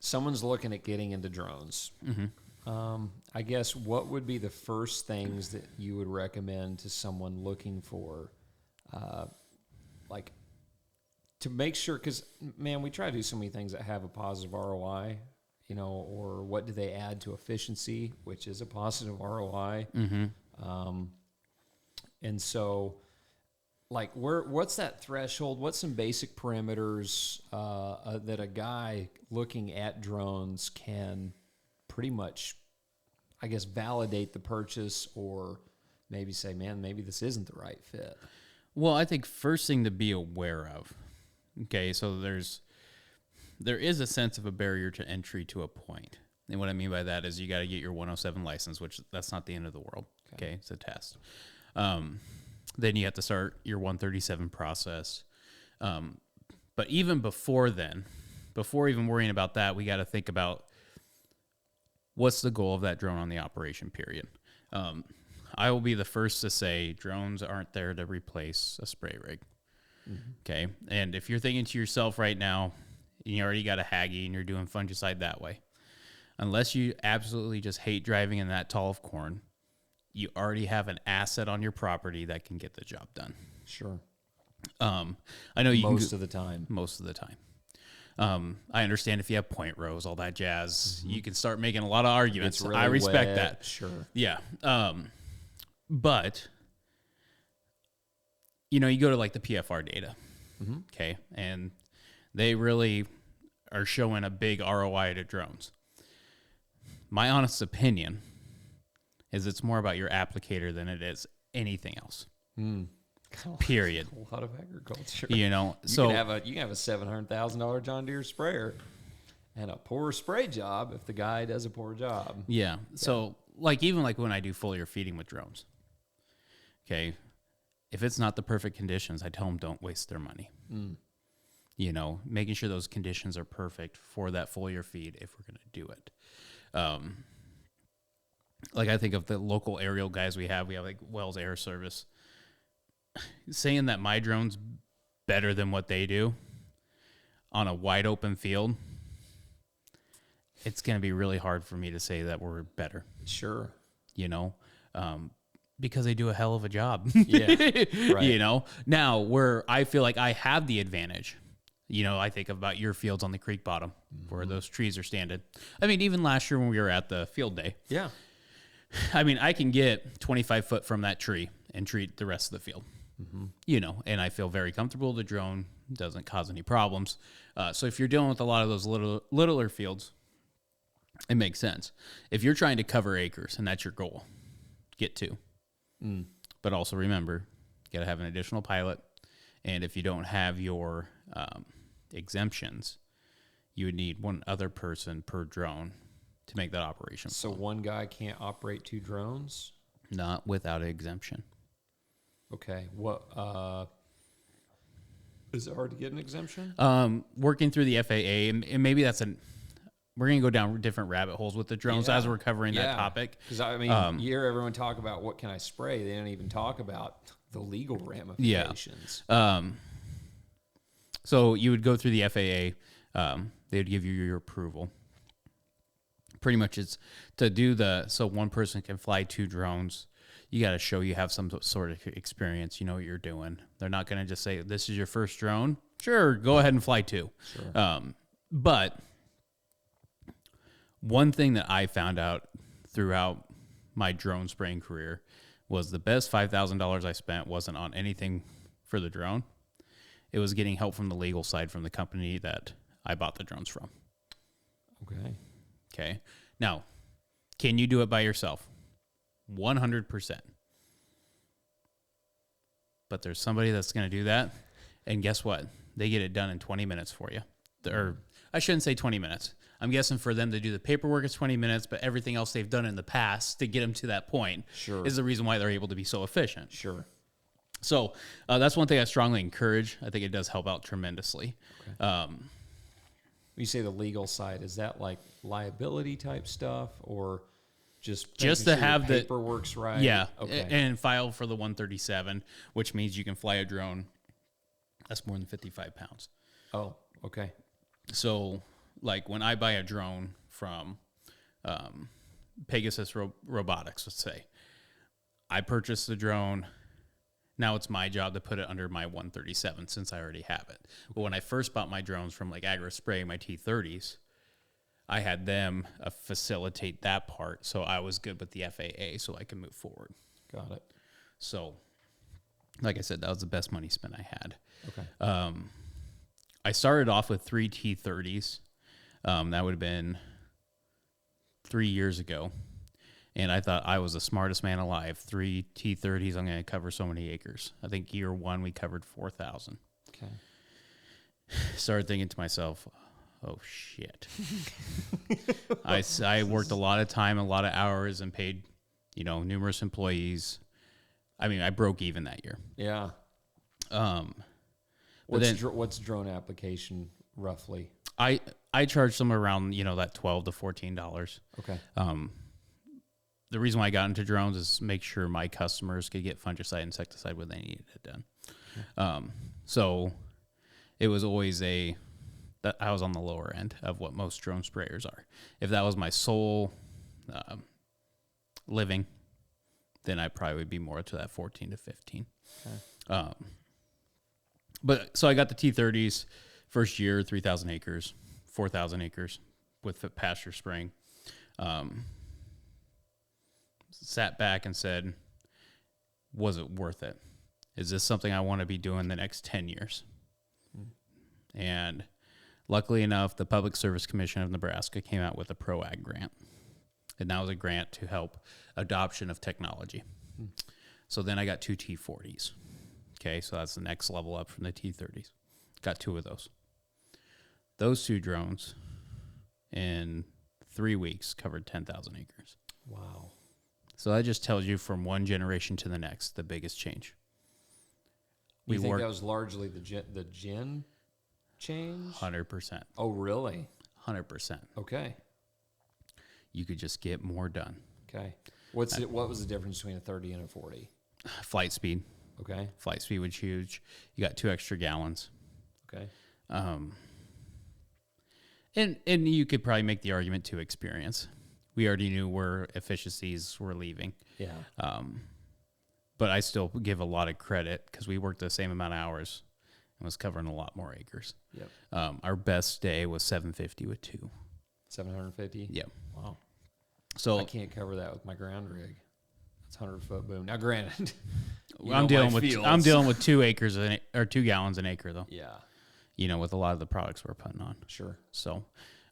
someone's looking at getting into drones. I guess what would be the first things that you would recommend to someone looking for, like, to make sure, because, man, we try to do so many things that have a positive ROI, you know, or what do they add to efficiency, which is a positive ROI. And so, like, what's that threshold? What's some basic parameters that a guy looking at drones can pretty much, I guess, validate the purchase, or maybe say, man, maybe this isn't the right fit? Well, I think first thing to be aware of, okay, so there is a sense of a barrier to entry to a point. And what I mean by that is you got to get your 107 license, which that's not the end of the world. Okay, it's a test. Then you have to start your 137 process. But even before then, before even worrying about that, we got to think about what's the goal of that drone on the operation period. I will be the first to say drones aren't there to replace a spray rig. Okay. And if you're thinking to yourself right now, you already got a Haggy and you're doing fungicide that way, unless you absolutely just hate driving in that tall of corn, you already have an asset on your property that can get the job done. Sure. I know you most of the time. Most of the time. I understand if you have point rows, all that jazz, you can start making a lot of arguments. Really I respect wet. that. Sure. Yeah. But you know, you go to like the PFR data, okay, and they really are showing a big ROI to drones. My honest opinion is it's more about your applicator than it is anything else. Period. A lot of agriculture. You know, you can have a $700,000 John Deere sprayer and a poor spray job if the guy does a poor job. Yeah. So like even like when I do foliar feeding with drones, okay, if it's not the perfect conditions, I tell them don't waste their money. You know, making sure those conditions are perfect for that foliar feed if we're going to do it. Like I think of the local aerial guys we have like Wells Air Service, saying that my drone's better than what they do on a wide open field, it's going to be really hard for me to say that we're better. Sure. You know, because they do a hell of a job. Yeah. Right. You know, now where I feel like I have the advantage, you know, I think about your fields on the creek bottom where those trees are standing. I mean, even last year when we were at the field day, Yeah. I mean, I can get 25 foot from that tree and treat the rest of the field, you know, and I feel very comfortable. The drone doesn't cause any problems. So if you're dealing with a lot of those littler fields, it makes sense. If you're trying to cover acres and that's your goal, get two. But also remember, you got to have an additional pilot. And if you don't have your exemptions, you would need one other person per drone to make that operation. So one guy can't operate two drones? Not without an exemption. Okay. What is it hard to get an exemption? Working through the FAA, and maybe that's we're going to go down different rabbit holes with the drones as we're covering that topic. Because, I mean, you hear everyone talk about what can I spray. They don't even talk about the legal ramifications. So you would go through the FAA. They would give you your approval. Pretty much it's to do so one person can fly two drones. You got to show you have some sort of experience. You know what you're doing. They're not going to just say, this is your first drone. Sure, go ahead and fly two. Sure. But one thing that I found out throughout my drone spraying career was the best $5,000 I spent wasn't on anything for the drone. It was getting help from the legal side from the company that I bought the drones from. Okay. Now, can you do it by yourself? 100%. But there's somebody that's going to do that. And guess what? They get it done in 20 minutes for you. Or I shouldn't say 20 minutes. I'm guessing for them to do the paperwork is 20 minutes, but everything else they've done in the past to get them to that point is the reason why they're able to be so efficient. Sure. So that's one thing I strongly encourage. I think it does help out tremendously. Okay. You say the legal side, is that like liability type stuff or just to have the paperwork's right? Yeah. Okay. And file for the 137, which means you can fly a drone that's more than 55 pounds. Oh, okay. So like when I buy a drone from Pegasus Robotics, let's say, I purchased the drone. Now it's my job to put it under my 137 since I already have it. But when I first bought my drones from like Agri Spray, my T30s, I had them facilitate that part, so I was good with the FAA, so I can move forward. Got it. So, like I said, that was the best money spent I had. Okay. I started off with 3 T30s. That would have been 3 years ago. And I thought I was the smartest man alive. 3 T30s, I'm going to cover so many acres. I think year one, we covered 4,000. Okay. Started thinking to myself, oh, shit. I worked a lot of time, a lot of hours, and paid, numerous employees. I mean, I broke even that year. Yeah. What's drone application roughly? I charge somewhere around, that $12 to $14. Okay. The reason why I got into drones is make sure my customers could get fungicide, insecticide when they needed it done. Okay. So it was always that I was on the lower end of what most drone sprayers are. If that was my sole living, then I probably would be more to that 14 to 15. Okay. But so I got the T30s first year, 3,000 acres, 4,000 acres with the pasture spraying. Sat back and said, was it worth it? Is this something I want to be doing the next 10 years? And luckily enough, the Public Service Commission of Nebraska came out with a PRO-AG grant. And that was a grant to help adoption of technology. So then I got 2 T40s. Okay, so that's the next level up from the T30s. Got 2 of those. Those 2 drones in 3 weeks covered 10,000 acres. Wow. So that just tells you from one generation to the next, the biggest change. You think that was largely the gen change? 100%. Oh, really? 100%. Okay. You could just get more done. Okay. What was the difference between a 30 and a 40? Flight speed. Okay. Flight speed was huge. You got 2 extra gallons. Okay. And you could probably make the argument to experience. We already knew where efficiencies were leaving. Yeah. But I still give a lot of credit because we worked the same amount of hours and was covering a lot more acres. Yep. Our best day was 750 with 2. 750? Yep. Wow. So I can't cover that with my ground rig. It's 100-foot boom. Now, granted, I'm dealing with 2 acres or 2 gallons an acre though. Yeah. With a lot of the products we're putting on. Sure. So,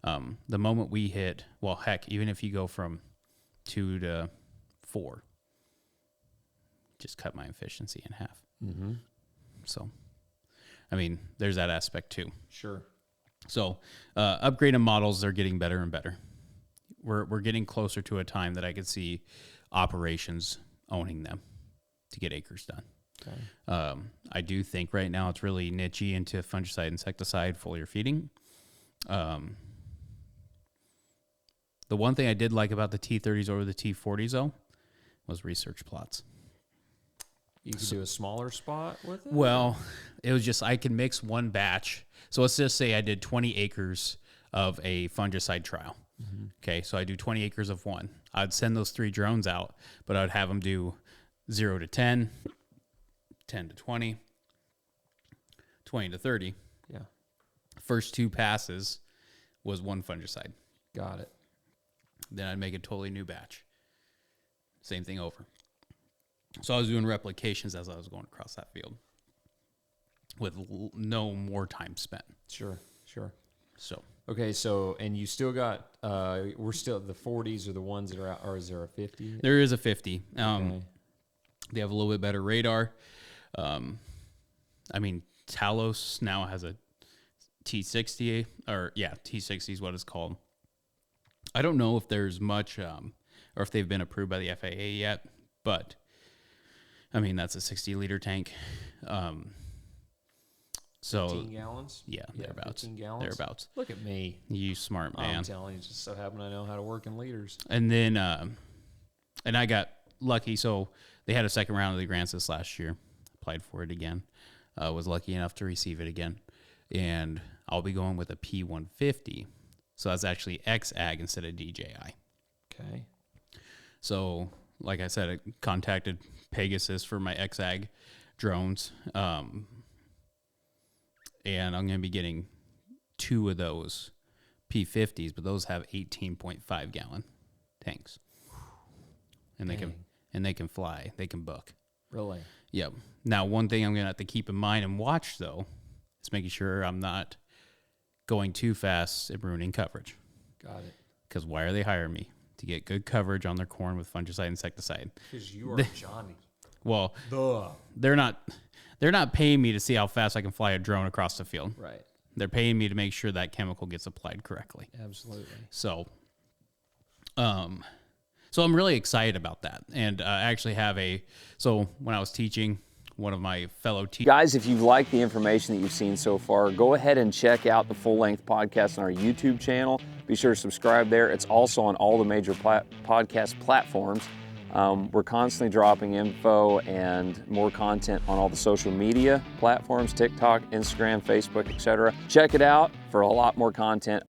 the moment we hit, well, heck, even if you go from 2 to 4, just cut my efficiency in half. Mm-hmm. So, I mean, there's that aspect too. Sure. So, upgraded models are getting better and better. We're getting closer to a time that I could see operations owning them to get acres done. Okay. I do think right now it's really niche-y into fungicide, insecticide, foliar feeding. The one thing I did like about the T30s over the T40s, though, was research plots. You could do a smaller spot with it? Well, it was just I could mix one batch. So let's just say I did 20 acres of a fungicide trial. Mm-hmm. Okay, so I do 20 acres of one. I'd send those 3 drones out, but I'd have them do 0 to 10, 10 to 20, 20 to 30. Yeah. First 2 passes was one fungicide. Got it. Then I'd make a totally new batch. Same thing over. So I was doing replications as I was going across that field with no more time spent. Sure. So. Okay, so, and you still got, we're still, the 40s are the ones that are out, or is there a 50? There is a 50. Okay. They have a little bit better radar. I mean, Talos now has a T60, T60 is what it's called. I don't know if there's much, or if they've been approved by the FAA yet, but, I mean, that's a 60-liter tank. So 15 gallons? Yeah, thereabouts. 15 gallons? Thereabouts. Look at me. You smart man. I'm telling you, it just so happen I know how to work in liters. And then, and I got lucky. So they had a second round of the grants this last year. Applied for it again. Was lucky enough to receive it again. And I'll be going with a P150 So that's actually XAG instead of DJI. Okay. So, like I said, I contacted Pegasus for my XAG drones. And I'm going to be getting 2 of those P50s, but those have 18.5 gallon tanks. And they can fly. They can book. Really? Yep. Now, one thing I'm going to have to keep in mind and watch, though, is making sure I'm not going too fast and ruining coverage. Got it. Because why are they hiring me? To get good coverage on their corn with fungicide, insecticide. Because you are Johnny. Well, they're not paying me to see how fast I can fly a drone across the field. Right. They're paying me to make sure that chemical gets applied correctly. Absolutely. So I'm really excited about that. And I actually have so when I was teaching, one of my fellow teachers. Guys, if you've liked the information that you've seen so far, go ahead and check out the full-length podcast on our YouTube channel. Be sure to subscribe there. It's also on all the major podcast platforms. We're constantly dropping info and more content on all the social media platforms, TikTok, Instagram, Facebook, etc. Check it out for a lot more content.